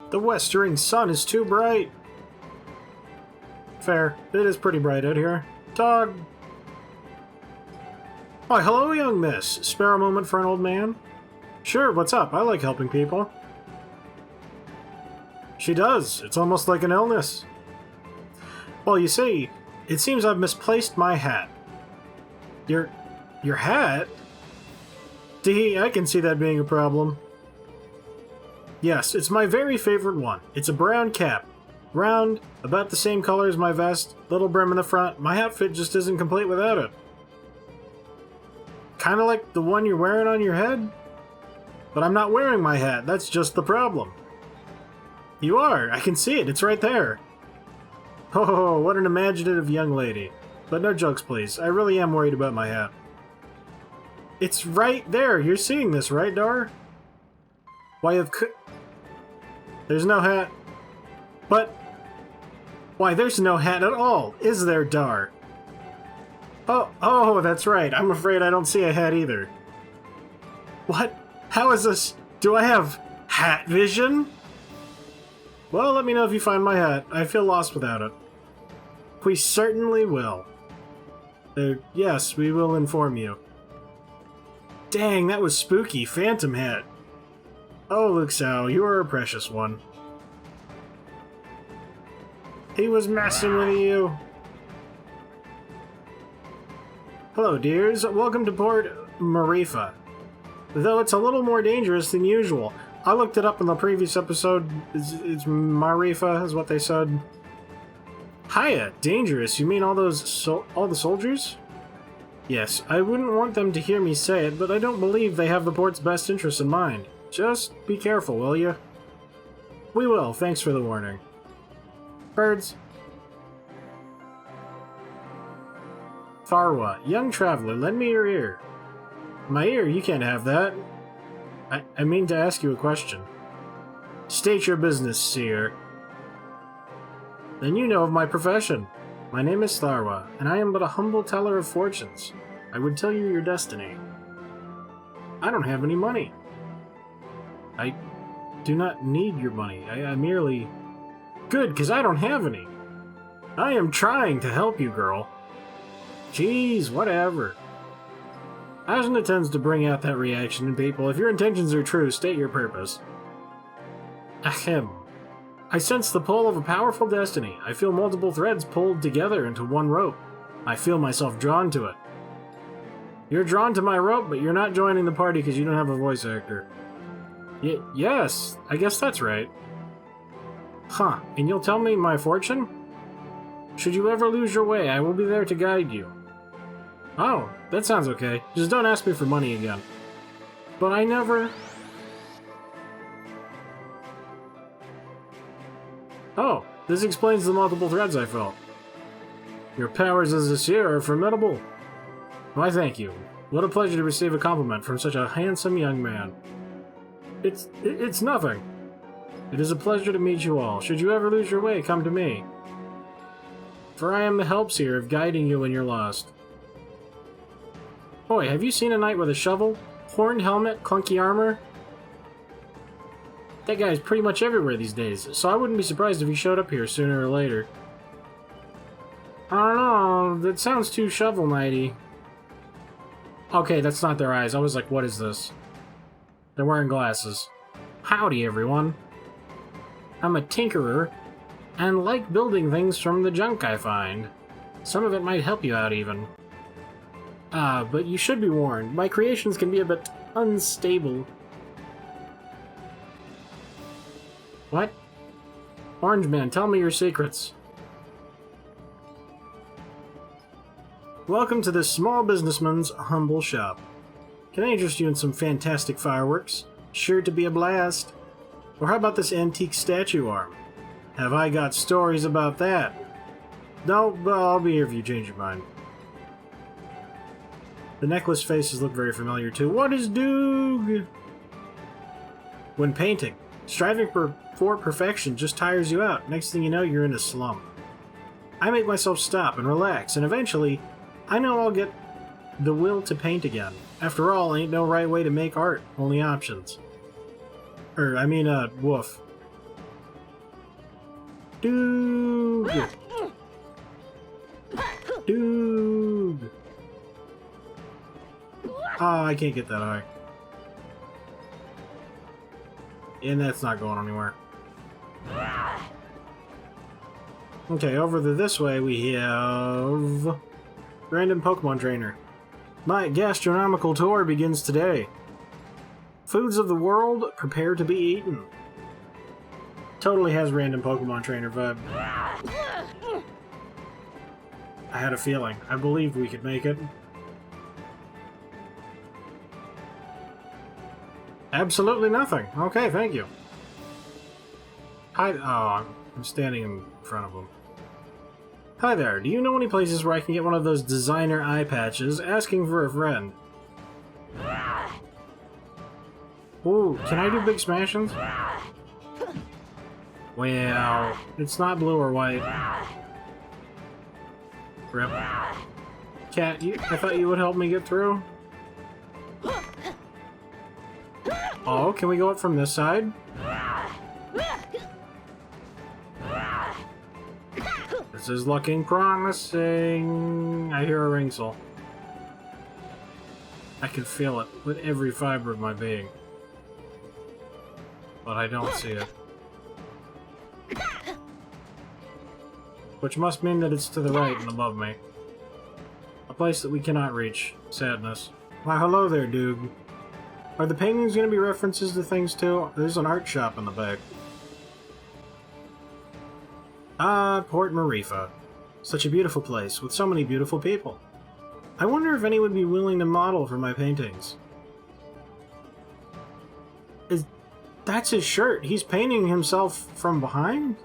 The westering sun is too bright. Fair. It is pretty bright out here. Dog. Why, hello, young miss. Spare a moment for an old man? Sure, what's up? I like helping people. She does. It's almost like an illness. Well, you see, it seems I've misplaced my hat. Your hat? I can see that being a problem. Yes, it's my very favorite one. It's a brown cap. Round, about the same color as my vest, little brim in the front. My outfit just isn't complete without it. Kinda like the one you're wearing on your head? But I'm not wearing my hat, that's just the problem. You are, I can see it, it's right there. Oh, what an imaginative young lady. But no jokes, please. I really am worried about my hat. It's right there, you're seeing this, right, Dar? Why, there's no hat. But why, there's no hat at all, is there, Dar? Oh, that's right. I'm afraid I don't see a hat either. What? How is this? Do I have hat vision? Well, let me know if you find my hat. I feel lost without it. We certainly will. Yes, we will inform you. Dang, that was spooky. Phantom hat. Oh, Luke Sao, you are a precious one. He was messing with you. Hello, dears. Welcome to Port Marifa. Though it's a little more dangerous than usual. I looked it up in the previous episode. It's Marifa, is what they said. Hiya, dangerous? You mean all the soldiers? Yes, I wouldn't want them to hear me say it, but I don't believe they have the port's best interests in mind. Just be careful, will you? We will, thanks for the warning. Birds. Farwa, young traveler, lend me your ear. My ear? You can't have that. I mean to ask you a question. State your business, seer. Then you know of my profession. My name is Tharwa, and I am but a humble teller of fortunes. I would tell you your destiny. I don't have any money. I do not need your money. I merely... Good, because I don't have any. I am trying to help you, girl. Jeez, whatever. Ajna tends to bring out that reaction in people. If your intentions are true, state your purpose. Ahem. I sense the pull of a powerful destiny. I feel multiple threads pulled together into one rope. I feel myself drawn to it. You're drawn to my rope, but you're not joining the party because you don't have a voice actor. Yes, I guess that's right. Huh, and you'll tell me my fortune? Should you ever lose your way, I will be there to guide you. Oh, that sounds okay. Just don't ask me for money again. But I never... Oh, this explains the multiple threads I felt. Your powers as a seer are formidable. Why, thank you. What a pleasure to receive a compliment from such a handsome young man. It's nothing. It is a pleasure to meet you all. Should you ever lose your way, come to me. For I am the helpseer of guiding you when you're lost. Boy, have you seen a knight with a shovel? Horned helmet, clunky armor? That guy's pretty much everywhere these days, so I wouldn't be surprised if he showed up here sooner or later. I don't know, that sounds too shovel knighty. Okay, that's not their eyes. I was like, what is this? They're wearing glasses. Howdy, everyone. I'm a tinkerer, and like building things from the junk I find. Some of it might help you out, even. But you should be warned. My creations can be a bit unstable. What? Orange Man, tell me your secrets. Welcome to this small businessman's humble shop. Can I interest you in some fantastic fireworks? Sure to be a blast. Or how about this antique statue arm? Have I got stories about that? No, but I'll be here if you change your mind. The necklace faces look very familiar too. What is Doog? When painting, striving for perfection just tires you out. Next thing you know, you're in a slump. I make myself stop and relax, and eventually, I know I'll get the will to paint again. After all, ain't no right way to make art, only options. Woof. Dude! Dude! Oh, I can't get that high. And that's not going anywhere. Okay, over this way we have... Random Pokemon Trainer. My gastronomical tour begins today. Foods of the world, prepare to be eaten. Totally has random Pokemon Trainer vibe. I had a feeling. I believed we could make it. Absolutely nothing. Okay, thank you. Hi. Oh, I'm standing in front of him. Hi there. Do you know any places where I can get one of those designer eye patches? Asking for a friend. Ooh, can I do big smashings? Well, it's not blue or white. Rip. Cat, I thought you would help me get through. Oh, can we go up from this side? This is looking promising. I hear a ringsole. I can feel it with every fiber of my being. But I don't see it. Which must mean that it's to the right and above me. A place that we cannot reach. Sadness. Why, hello there, dude. Are the paintings going to be references to things too? There's an art shop in the back. Ah, Port Marifa. Such a beautiful place, with so many beautiful people. I wonder if any would be willing to model for my paintings. That's his shirt. He's painting himself from behind?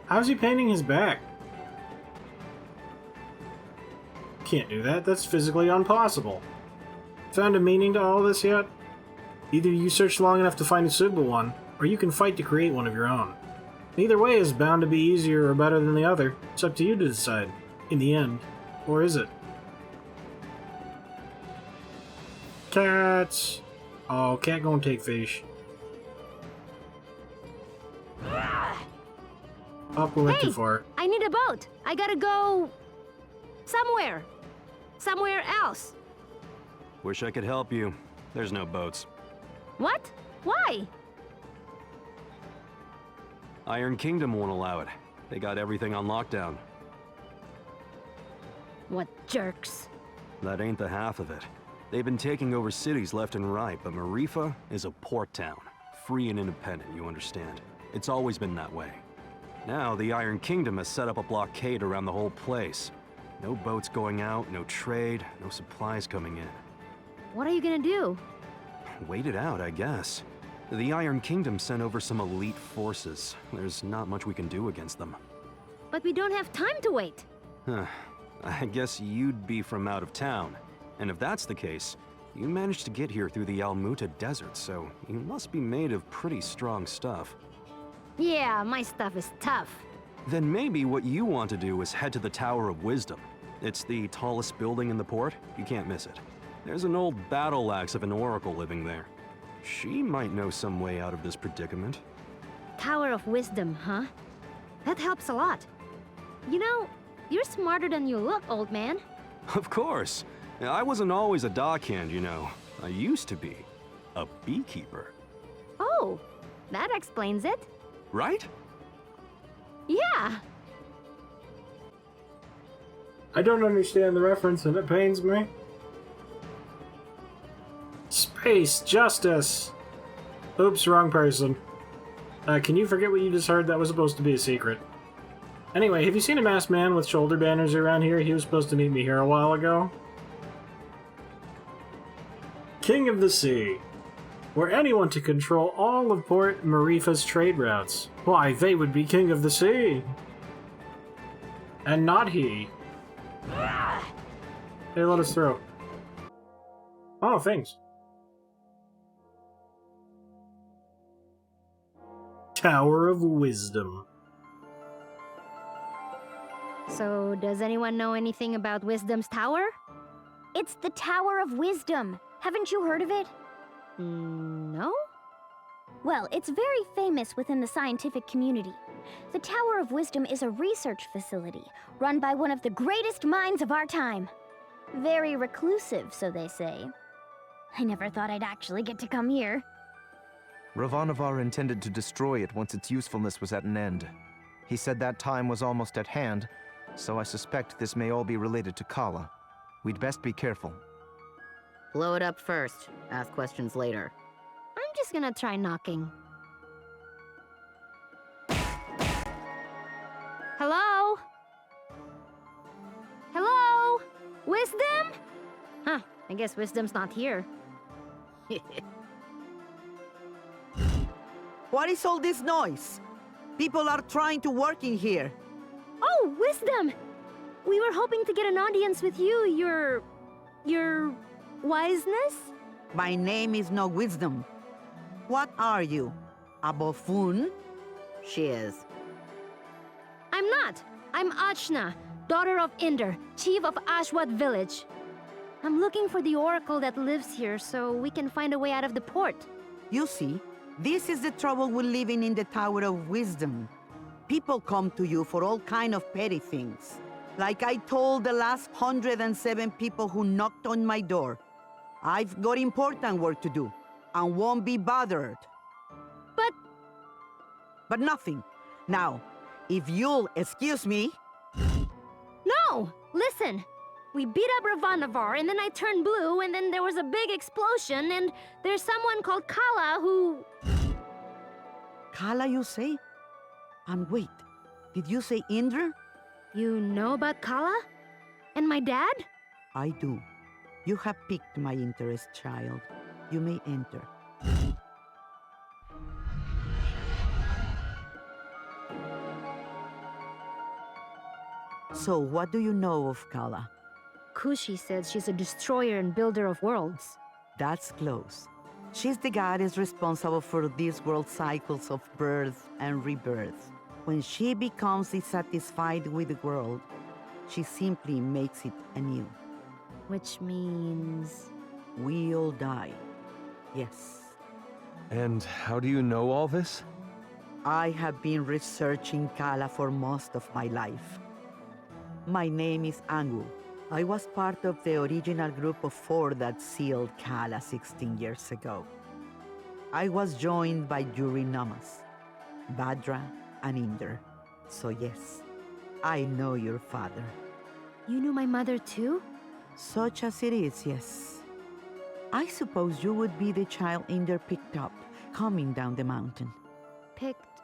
How's he painting his back? Can't do that. That's physically impossible. Found a meaning to all this yet? Either you search long enough to find a suitable one, or you can fight to create one of your own. Neither way is bound to be easier or better than the other. It's up to you to decide, in the end. Or is it? Cats! Oh, cat gonna take fish. Oh, we went too far. I need a boat. I gotta go... somewhere. Somewhere else. Wish I could help you. There's no boats. What? Why? Iron Kingdom won't allow it. They got everything on lockdown. What jerks. That ain't the half of it. They've been taking over cities left and right, but Marifa is a port town. Free and independent, you understand. It's always been that way. Now, the Iron Kingdom has set up a blockade around the whole place. No boats going out, no trade, no supplies coming in. What are you gonna do? Wait it out, I guess. The Iron Kingdom sent over some elite forces. There's not much we can do against them. But we don't have time to wait. Huh. I guess you'd be from out of town. And if that's the case, you managed to get here through the Almuta Desert, so you must be made of pretty strong stuff. Yeah, my stuff is tough. Then maybe what you want to do is head to the Tower of Wisdom. It's the tallest building in the port. You can't miss it. There's an old battle axe of an oracle living there. She might know some way out of this predicament. Tower of Wisdom, huh? That helps a lot. You know, you're smarter than you look, old man. Of course. I wasn't always a dockhand, you know. I used to be a beekeeper. Oh, that explains it. Right? Yeah. I don't understand the reference and it pains me. Space Justice! Oops, wrong person. Can you forget what you just heard? That was supposed to be a secret. Anyway, have you seen a masked man with shoulder banners around here? He was supposed to meet me here a while ago. King of the Sea. Were anyone to control all of Port Marifa's trade routes, why, they would be King of the Sea. And not he. They let us through. Oh, thanks. Tower of Wisdom. So, does anyone know anything about Wisdom's Tower? It's the Tower of Wisdom. Haven't you heard of it? No? Well, it's very famous within the scientific community. The Tower of Wisdom is a research facility run by one of the greatest minds of our time. Very reclusive, so they say. I never thought I'd actually get to come here. Ravanavar intended to destroy it once its usefulness was at an end. He said that time was almost at hand, so I suspect this may all be related to Kala. We'd best be careful. Blow it up first. Ask questions later. I'm just gonna try knocking. Hello? Hello? Wisdom? Huh, I guess Wisdom's not here. What is all this noise? People are trying to work in here. Oh, Wisdom! We were hoping to get an audience with you, your wiseness? My name is no Wisdom. What are you? A buffoon? She is. I'm not. I'm Ajna, daughter of Inder, chief of Ashwat village. I'm looking for the oracle that lives here so we can find a way out of the port. You see, this is the trouble with living in the Tower of Wisdom. People come to you for all kind of petty things. Like I told the last 107 people who knocked on my door. I've got important work to do, and won't be bothered. But nothing. Now, if you'll excuse me... No! Listen! We beat up Ravanavar, and then I turned blue, and then there was a big explosion, and there's someone called Kala who... Kala, you say? And wait, did you say Indra? You know about Kala? And my dad? I do. You have piqued my interest, child. You may enter. So, what do you know of Kala? Kushi said she's a destroyer and builder of worlds. That's close. She's the goddess responsible for these world cycles of birth and rebirth. When she becomes dissatisfied with the world, she simply makes it anew. Which means... We all die. Yes. And how do you know all this? I have been researching Kala for most of my life. My name is Angu. I was part of the original group of 4 that sealed Kala 16 years ago. I was joined by Yuri Namas, Badra, and Inder. So yes, I know your father. You knew my mother too? Such as it is, yes. I suppose you would be the child Inder picked up, coming down the mountain. Picked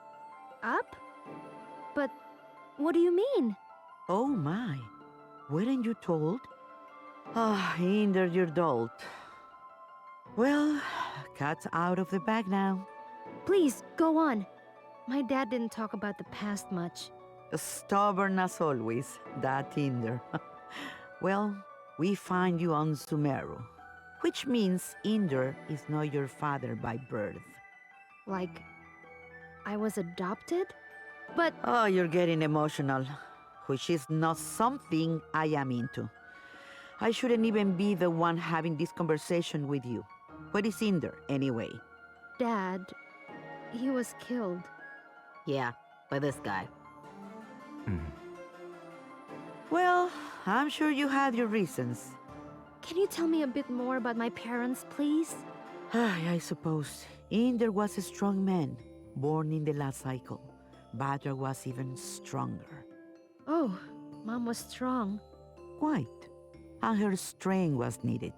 up? But what do you mean? Oh my, weren't you told? Ah, Inder, you're dolt. Well, cat's out of the bag now. Please, go on. My dad didn't talk about the past much. Stubborn as always, that Inder. Well, we find you on Sumeru, which means Inder is not your father by birth. Like, I was adopted? But... Oh, you're getting emotional, which is not something I am into. I shouldn't even be the one having this conversation with you. Where is Inder, anyway? Dad, he was killed. Yeah, by this guy. Well, I'm sure you had your reasons. Can you tell me a bit more about my parents, please? I suppose. Inder was a strong man, born in the last cycle. Badra was even stronger. Oh, Mom was strong. Quite. And her strength was needed.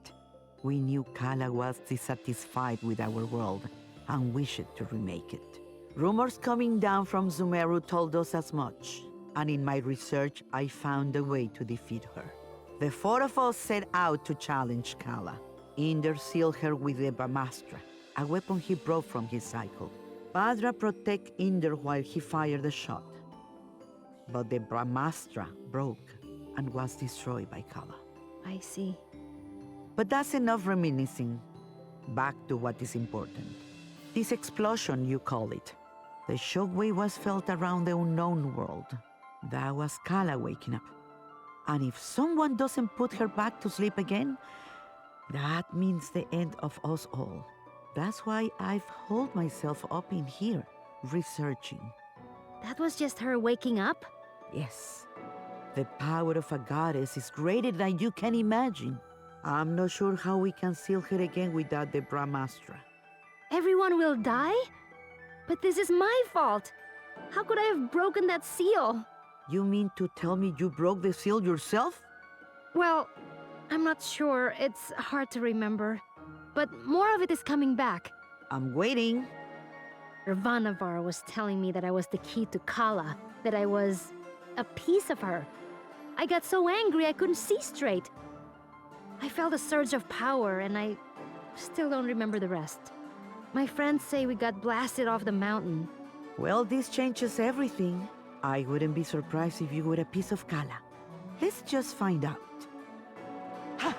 We knew Kala was dissatisfied with our world and wished to remake it. Rumors coming down from Sumeru told us as much, and in my research I found a way to defeat her. The 4 of us set out to challenge Kala. Inder sealed her with the Brahmastra, a weapon he brought from his cycle. Badra protected Inder while he fired the shot. But the Brahmastra broke and was destroyed by Kala. I see. But that's enough reminiscing. Back to what is important. This explosion, you call it. The shockwave was felt around the unknown world. That was Kala waking up. And if someone doesn't put her back to sleep again, that means the end of us all. That's why I've holed myself up in here, researching. That was just her waking up? Yes, the power of a goddess is greater than you can imagine. I'm not sure how we can seal her again without the Brahmastra. Everyone will die? But this is my fault. How could I have broken that seal? You mean to tell me you broke the seal yourself? Well, I'm not sure. It's hard to remember. But more of it is coming back. I'm waiting. Ravanavar was telling me that I was the key to Kala, that I was a piece of her. I got so angry I couldn't see straight. I felt a surge of power, and I still don't remember the rest. My friends say we got blasted off the mountain. Well, this changes everything. I wouldn't be surprised if you were a piece of Kala. Let's just find out. Ah!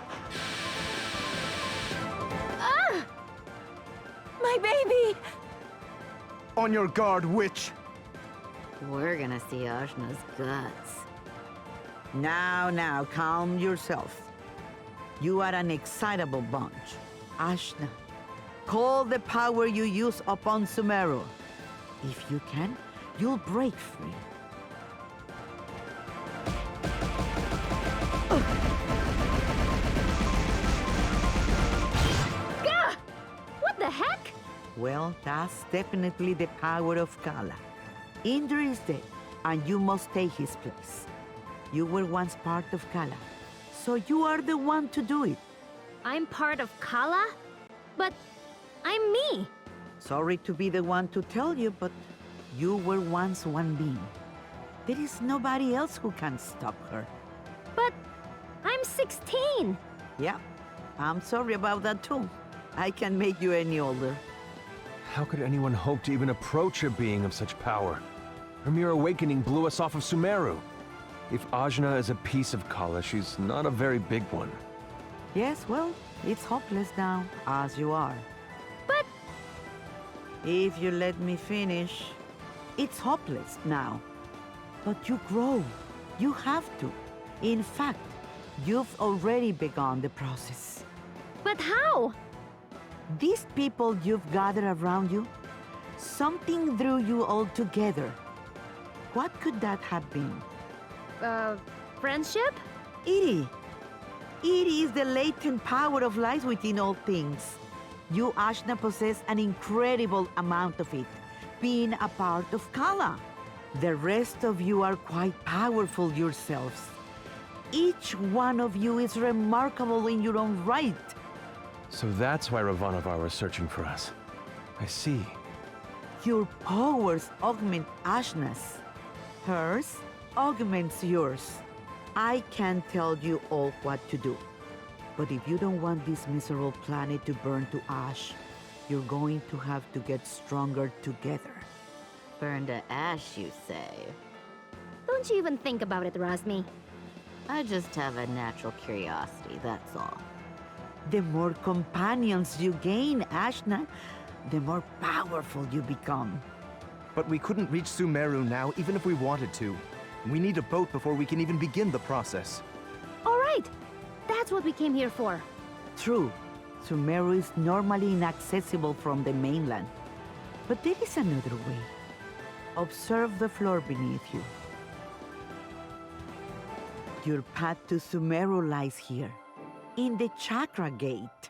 My baby! On your guard, witch! We're gonna see Ajna's guts. Now, calm yourself. You are an excitable bunch. Ajna, call the power you use upon Sumeru. If you can, you'll break free. Gah! What the heck? Well, that's definitely the power of Kala. Indra is dead, and you must take his place. You were once part of Kala, so you are the one to do it. I'm part of Kala? But I'm me. Sorry to be the one to tell you, but you were once one being. There is nobody else who can stop her. But I'm 16. Yeah, I'm sorry about that too. I can make you any older. How could anyone hope to even approach a being of such power? Her mere awakening blew us off of Sumeru. If Ajna is a piece of Kala, she's not a very big one. Yes, well, it's hopeless now, as you are. But If you let me finish, it's hopeless now. But you grow. You have to. In fact, you've already begun the process. how? These people you've gathered around you, something drew you all together. What could that have been? Friendship? It is the latent power of life within all things. You, Ajna, possess an incredible amount of it, being a part of Kala. The rest of you are quite powerful yourselves. Each one of you is remarkable in your own right. So that's why Ravanavar was searching for us. I see. Your powers augment Ajna's. Hers augments yours. I can tell you all what to do. But if you don't want this miserable planet to burn to ash, you're going to have to get stronger together. Burn to ash, you say? Don't you even think about it, Razmi. I just have a natural curiosity, that's all. The more companions you gain, Ajna, the more powerful you become. But we couldn't reach Sumeru now, even if we wanted to. We need a boat before we can even begin the process. All right. That's what we came here for. True, Sumeru is normally inaccessible from the mainland. But there is another way. Observe the floor beneath you. Your path to Sumeru lies here, in the Chakra Gate.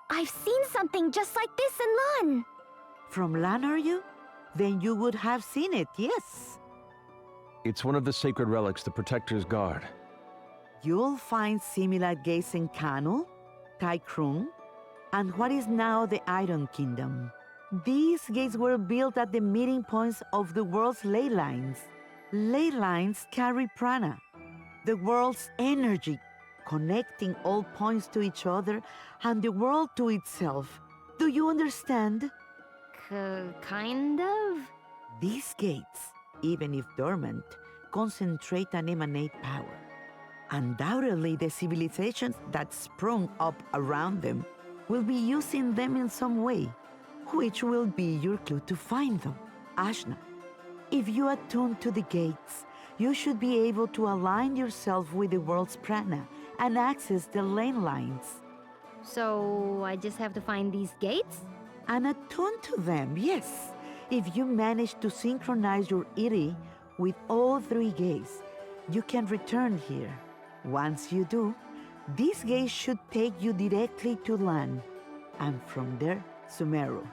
I've seen something just like this in Lan. From Lan, are you? Then you would have seen it, yes. It's one of the sacred relics the Protectors guard. You'll find similar gates in Kanu, Taikrung, and what is now the Iron Kingdom. These gates were built at the meeting points of the world's ley lines. Ley lines carry prana, the world's energy, connecting all points to each other and the world to itself. Do you understand? Kind of? These gates, even if dormant, concentrate and emanate power. Undoubtedly, the civilizations that sprung up around them will be using them in some way, which will be your clue to find them. Ajna, if you attune to the gates, you should be able to align yourself with the world's prana and access the lane lines. So I just have to find these gates? And attune to them, yes. If you manage to synchronize your iri with all three gates, you can return here. Once you do, this gate should take you directly to land. And from there, Sumeru.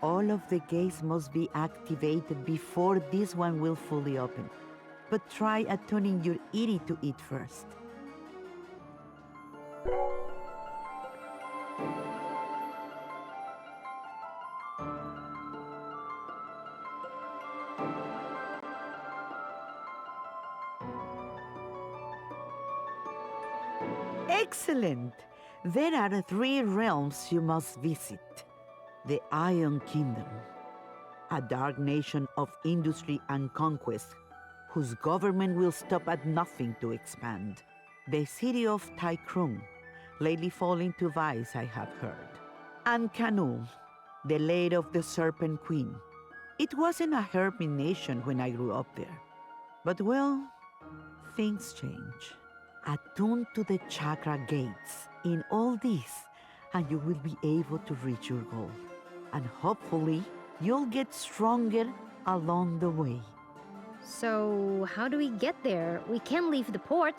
All of the gates must be activated before this one will fully open. But try attuning your iri to it first. Excellent! There are three realms you must visit. The Iron Kingdom, a dark nation of industry and conquest, whose government will stop at nothing to expand. The city of Tykrung, lately falling to vice, I have heard. And Canul, the lair of the Serpent Queen. It wasn't a hermit nation when I grew up there. But well, things change. Attune to the chakra gates in all this, and you will be able to reach your goal. And hopefully, you'll get stronger along the way. So, how do we get there? We can't leave the port.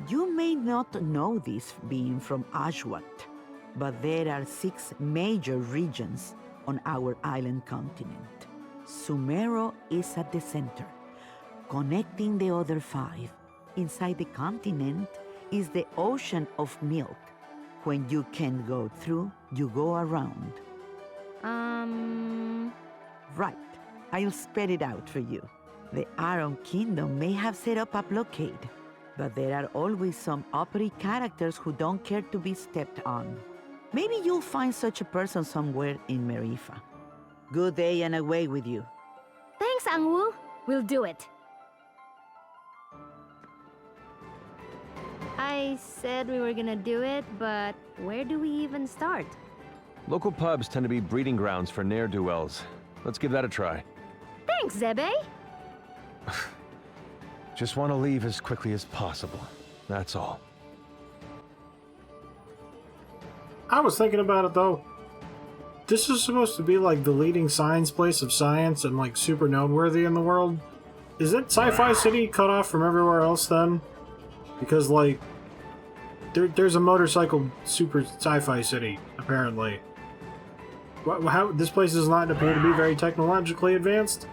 You may not know this being from Ashwat, but there are 6 major regions on our island continent. Sumero is at the center, connecting the other 5. Inside the continent is the ocean of milk. When you can't go through, you go around. Right. I'll spell it out for you. The Iron Kingdom may have set up a blockade, but there are always some uppity characters who don't care to be stepped on. Maybe you'll find such a person somewhere in Marifa. Good day and away with you. Thanks, Angwu. We'll do it. I said we were gonna do it, but where do we even start? Local pubs tend to be breeding grounds for ne'er-do-wells. Let's give that a try. Thanks, Zebe. Just want to leave as quickly as possible. That's all. I was thinking about it though. This is supposed to be like the leading science place of science and like super noteworthy in the world. Is it Sci-Fi City cut off from everywhere else then? Because like, there's a motorcycle super Sci-Fi City apparently. How this place does not appear to be very technologically advanced.